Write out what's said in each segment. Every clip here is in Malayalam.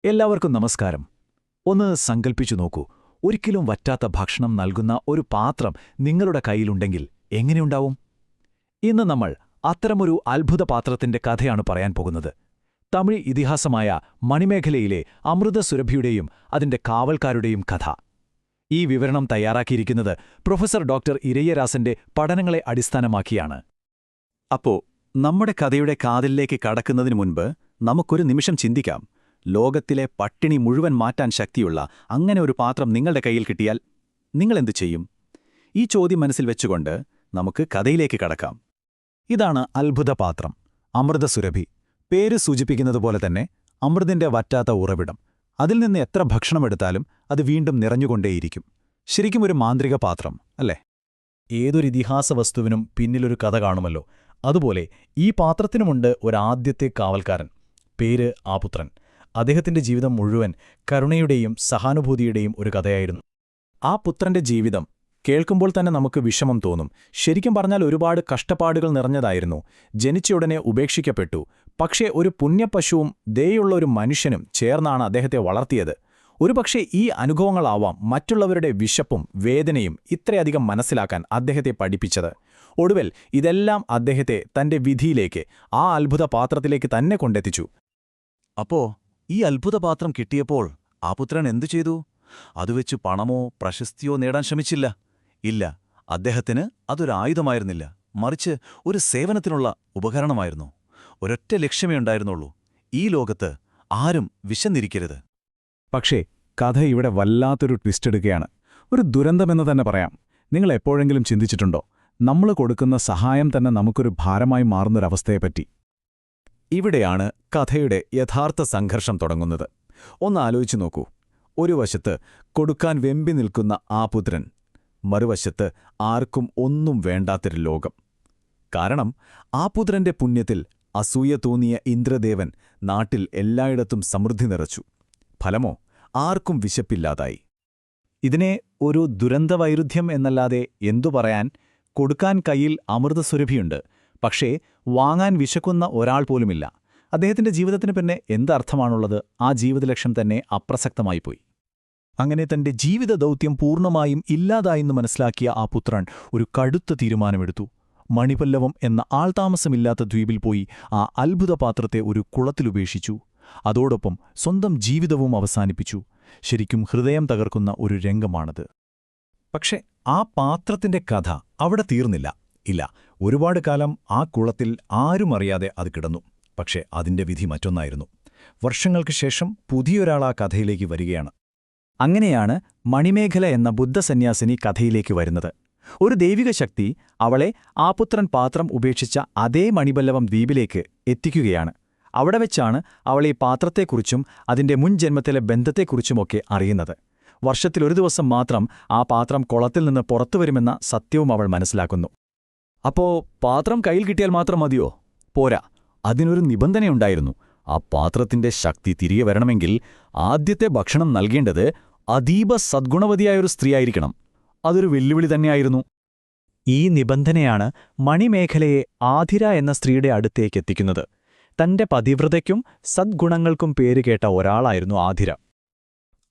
എല്ലാവർക്കും നമസ്കാരം. ഒന്ന് സങ്കൽപ്പിച്ചു നോക്കൂ, ഒരിക്കലും വറ്റാത്ത ഭക്ഷണം നൽകുന്ന ഒരു പാത്രം നിങ്ങളുടെ കയ്യിലുണ്ടെങ്കിൽ എങ്ങനെയുണ്ടാവും? ഇന്ന് നമ്മൾ അത്തരമൊരു അത്ഭുത പാത്രത്തിന്റെ കഥയാണ് പറയാൻ പോകുന്നത്. തമിഴ് ഇതിഹാസമായ മണിമേഖലയിലെ അമൃതസുരഭിയുടെയും അതിന്റെ കാവൽക്കാരുടെയും കഥ. ഈ വിവരണം തയ്യാറാക്കിയിരിക്കുന്നത് പ്രൊഫസർ ഡോക്ടർ ഇരയ്യരാസന്റെ പഠനങ്ങളെ അടിസ്ഥാനമാക്കിയാണ്. അപ്പോ നമ്മുടെ കഥയുടെ കാതിലേക്ക് കടക്കുന്നതിനു മുൻപ് നമുക്കൊരു നിമിഷം ചിന്തിക്കാം. ലോകത്തിലെ പട്ടിണി മുഴുവൻ മാറ്റാൻ ശക്തിയുള്ള അങ്ങനെ ഒരു പാത്രം നിങ്ങളുടെ കയ്യിൽ കിട്ടിയാൽ നിങ്ങളെന്തു ചെയ്യും? ഈ ചോദ്യം മനസ്സിൽ വെച്ചുകൊണ്ട് നമുക്ക് കഥയിലേക്ക് കടക്കാം. ഇതാണ് അത്ഭുത പാത്രം, അമൃതസുരഭി. പേര് സൂചിപ്പിക്കുന്നതുപോലെ തന്നെ അമൃതിന്റെ വറ്റാത്ത ഉറവിടം. അതിൽ നിന്ന് എത്ര ഭക്ഷണമെടുത്താലും അത് വീണ്ടും നിറഞ്ഞുകൊണ്ടേയിരിക്കും. ശരിക്കും ഒരു മാന്ത്രിക പാത്രം, അല്ലേ? ഏതൊരു ഇതിഹാസ വസ്തുവിനും പിന്നിലൊരു കഥ കാണുമല്ലോ. അതുപോലെ ഈ പാത്രത്തിനുമുണ്ട് ഒരാദ്യത്തെ കാവൽക്കാരൻ. പേര് ആപുത്രൻ. അദ്ദേഹത്തിന്റെ ജീവിതം മുഴുവൻ കരുണയുടെയും സഹാനുഭൂതിയുടെയും ഒരു കഥയായിരുന്നു. ആ പുത്രന്റെ ജീവിതം കേൾക്കുമ്പോൾ തന്നെ നമുക്ക് വിഷമം തോന്നും. ശരിക്കും പറഞ്ഞാൽ ഒരുപാട് കഷ്ടപ്പാടുകൾ നിറഞ്ഞതായിരുന്നു. ജനിച്ചയുടനെ ഉപേക്ഷിക്കപ്പെട്ടു. പക്ഷേ ഒരു പുണ്യപശുവും ദയുള്ള ഒരു മനുഷ്യനും ചേർന്നാണ് അദ്ദേഹത്തെ വളർത്തിയത്. ഒരുപക്ഷെ ഈ അനുഭവങ്ങളാവാം മറ്റുള്ളവരുടെ വിശപ്പും വേദനയും ഇത്രയധികം മനസ്സിലാക്കാൻ അദ്ദേഹത്തെ പഠിപ്പിച്ചത്. ഒടുവിൽ ഇതെല്ലാം അദ്ദേഹത്തെ തന്റെ വിധിയിലേക്ക്, ആ അത്ഭുത പാത്രത്തിലേക്ക് തന്നെ കൊണ്ടെത്തിച്ചു. അപ്പോ ഈ അത്ഭുതപാത്രം കിട്ടിയപ്പോൾ ആ പുത്രൻ എന്തു ചെയ്തു? അതുവെച്ച് പണമോ പ്രശസ്തിയോ നേടാൻ ശ്രമിച്ചില്ല. ഇല്ല, അദ്ദേഹത്തിന് അതൊരായുധമായിരുന്നില്ല, മറിച്ച് ഒരു സേവനത്തിനുള്ള ഉപകരണമായിരുന്നു. ഒരൊറ്റ ലക്ഷ്യമേ ഉണ്ടായിരുന്നുള്ളൂ: ഈ ലോകത്ത് ആരും വിശന്നിരിക്കരുത്. പക്ഷേ കഥ ഇവിടെ വല്ലാത്തൊരു ട്വിസ്റ്റ് എടുക്കുകയാണ്. ഒരു ദുരന്തമെന്ന് തന്നെ പറയാം. നിങ്ങൾ എപ്പോഴെങ്കിലും ചിന്തിച്ചിട്ടുണ്ടോ, നമ്മൾ കൊടുക്കുന്ന സഹായം തന്നെ നമുക്കൊരു ഭാരമായി മാറുന്നൊരവസ്ഥയെപ്പറ്റി? ഇവിടെയാണ് കഥയുടെ യഥാർത്ഥ സംഘർഷം തുടങ്ങുന്നത്. ഒന്ന് ആലോചിച്ചു നോക്കൂ. ഒരു വശത്ത് കൊടുക്കാൻ വെമ്പി നിൽക്കുന്ന ആ പുത്രൻ, മറുവശത്ത് ആർക്കും ഒന്നും വേണ്ടാത്തൊരു ലോകം. കാരണം ആ പുത്രന്റെ പുണ്യത്തിൽ അസൂയ തോന്നിയ ഇന്ദ്രദേവൻ നാട്ടിൽ എല്ലായിടത്തും സമൃദ്ധി നിറച്ചു. ഫലമോ ആർക്കും വിശപ്പില്ലാതായി. ഇതിനെ ഒരു ദുരന്തവൈരുദ്ധ്യം എന്നല്ലാതെ എന്തു പറയാൻ? കൊടുക്കാൻ കയ്യിൽ അമൃതസുരഭിയുണ്ട്, പക്ഷേ വാങ്ങാൻ വിശക്കുന്ന ഒരാൾ പോലുമില്ല. അദ്ദേഹത്തിന്റെ ജീവിതത്തിന് പിന്നെ എന്തർത്ഥമാണുള്ളത്? ആ ജീവിതലക്ഷ്യം തന്നെ അപ്രസക്തമായിപ്പോയി. അങ്ങനെ തന്റെ ജീവിത ദൗത്യം പൂർണ്ണമായും ഇല്ലാതായെന്ന് മനസ്സിലാക്കിയ ആ പുത്രൻ ഒരു കടുത്ത തീരുമാനമെടുത്തു. മണിപല്ലവം എന്ന ആൾതാമസമില്ലാത്ത ദ്വീപിൽ പോയി ആ അത്ഭുത പാത്രത്തെ ഒരു കുളത്തിലുപേക്ഷിച്ചു. അതോടൊപ്പം സ്വന്തം ജീവിതവും അവസാനിപ്പിച്ചു. ശരിക്കും ഹൃദയം തകർക്കുന്ന ഒരു രംഗമാണത്. പക്ഷെ ആ പാത്രത്തിന്റെ കഥ അവിടെ തീർന്നില്ല. ഇല്ല, ഒരുപാട് കാലം ആ കുളത്തിൽ ആരും അറിയാതെ അത് കിടന്നു. പക്ഷെ അതിന്റെ വിധി മറ്റൊന്നായിരുന്നു. വർഷങ്ങൾക്ക് ശേഷം പുതിയൊരാൾ ആ കഥയിലേക്ക് വരികയാണ്. അങ്ങനെയാണ് മണിമേഖല എന്ന ബുദ്ധസന്യാസിനി കഥയിലേക്ക് വരുന്നത്. ഒരു ദൈവിക ശക്തി അവളെ ആ പുത്രൻ പാത്രം ഉപേക്ഷിച്ച അതേ മണിപല്ലവം ദ്വീപിലേക്ക് എത്തിക്കുകയാണ്. അവിടെ വെച്ചാണ് അവൾ ഈ പാത്രത്തെക്കുറിച്ചും അതിന്റെ മുൻ ജന്മത്തിലെ ബന്ധത്തെക്കുറിച്ചുമൊക്കെ അറിയുന്നത്. വർഷത്തിലൊരു ദിവസം മാത്രം ആ പാത്രം കുളത്തിൽ നിന്ന് പുറത്തുവരുമെന്ന സത്യവും അവൾ മനസ്സിലാക്കുന്നു. അപ്പോ പാത്രം കയ്യിൽ കിട്ടിയാൽ മാത്രം മതിയോ? പോരാ, അതിനൊരു നിബന്ധനയുണ്ടായിരുന്നു. ആ പാത്രത്തിന്റെ ശക്തി തിരികെ വരണമെങ്കിൽ ആദ്യത്തെ ഭക്ഷണം നൽകേണ്ടത് അതീവ സദ്ഗുണവതിയായൊരു സ്ത്രീയായിരിക്കണം. അതൊരു വെല്ലുവിളി തന്നെയായിരുന്നു. ഈ നിബന്ധനയാണ് മണിമേഖലയെ ആധിര എന്ന സ്ത്രീയുടെ അടുത്തേക്കെത്തിക്കുന്നത്. തന്റെ പതിവ്രതയ്ക്കും സദ്ഗുണങ്ങൾക്കും പേരുകേട്ട ഒരാളായിരുന്നു ആധിര.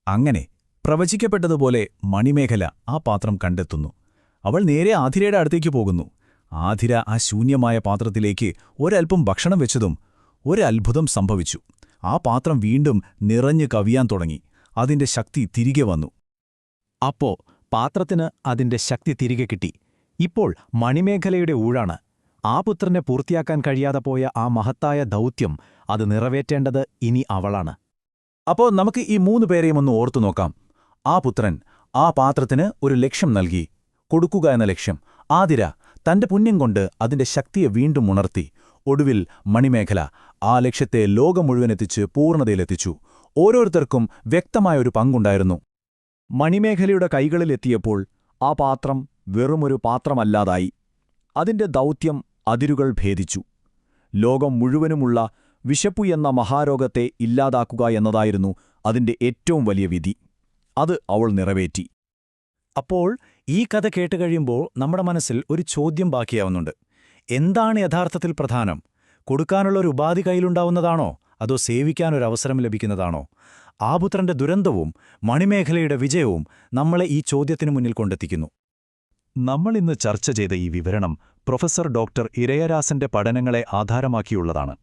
അങ്ങനെ പ്രവചിക്കപ്പെട്ടതുപോലെ മണിമേഖല ആ പാത്രം കണ്ടെത്തുന്നു. അവൾ നേരെ ആധിരയുടെ അടുത്തേക്ക് പോകുന്നു. ആധിര ആ ശൂന്യമായ പാത്രത്തിലേക്ക് ഒരൽപ്പം ഭക്ഷണം വെച്ചതും ഒരത്ഭുതം സംഭവിച്ചു. ആ പാത്രം വീണ്ടും നിറഞ്ഞു കവിയാൻ തുടങ്ങി. അതിന്റെ ശക്തി തിരികെ വന്നു. അപ്പോ പാത്രത്തിന് അതിന്റെ ശക്തി തിരികെ കിട്ടി. ഇപ്പോൾ മണിമേഖലയുടെ ഊഴാണ്. ആ പുത്രനെ പൂർത്തിയാക്കാൻ കഴിയാതെ പോയ ആ മഹത്തായ ദൗത്യം അത് നിറവേറ്റേണ്ടത് ഇനി അവളാണ്. അപ്പോ നമുക്ക് ഈ 3 പേരെയും ഒന്ന് ഓർത്തു നോക്കാം. ആ പുത്രൻ ആ പാത്രത്തിന് ഒരു ലക്ഷ്യം നൽകി, കൊടുക്കുക എന്ന ലക്ഷ്യം. ആതിര തന്റെ പുണ്യം കൊണ്ട് അതിന്റെ ശക്തിയെ വീണ്ടും ഉണർത്തി. ഒടുവിൽ മണിമേഖല ആ ലക്ഷ്യത്തെ ലോകം മുഴുവനെത്തിച്ച് പൂർണ്ണതയിലെത്തിച്ചു. ഓരോരുത്തർക്കും വ്യക്തമായൊരു പങ്കുണ്ടായിരുന്നു. മണിമേഖലയുടെ കൈകളിലെത്തിയപ്പോൾ ആ പാത്രം വെറുമൊരു പാത്രമല്ലാതായി. അതിന്റെ ദൗത്യം അതിരുകൾ ഭേദിച്ചു. ലോകം മുഴുവനുമുള്ള വിശപ്പു എന്ന മഹാരോഗത്തെ ഇല്ലാതാക്കുക എന്നതായിരുന്നു അതിന്റെ ഏറ്റവും വലിയ വിധി. അത് അവൾ നിറവേറ്റി. അപ്പോൾ ഈ കഥ കേട്ടുകഴിയുമ്പോൾ നമ്മുടെ മനസ്സിൽ ഒരു ചോദ്യം ബാക്കിയാവുന്നുണ്ട്. എന്താണ് യഥാർത്ഥത്തിൽ പ്രധാനം? കൊടുക്കാനുള്ളൊരു ഉപാധി കയ്യിലുണ്ടാവുന്നതാണോ, അതോ സേവിക്കാനൊരവസരം ലഭിക്കുന്നതാണോ? ആപുത്രന്റെ ദുരന്തവും മണിമേഖലയുടെ വിജയവും നമ്മളെ ഈ ചോദ്യത്തിനു മുന്നിൽ കൊണ്ടെത്തിക്കുന്നു. നമ്മളിന്ന് ചർച്ച ചെയ്ത ഈ വിവരണം പ്രൊഫസർ ഡോക്ടർ ഇരയരാസന്റെ പഠനങ്ങളെ ആധാരമാക്കിയുള്ളതാണ്.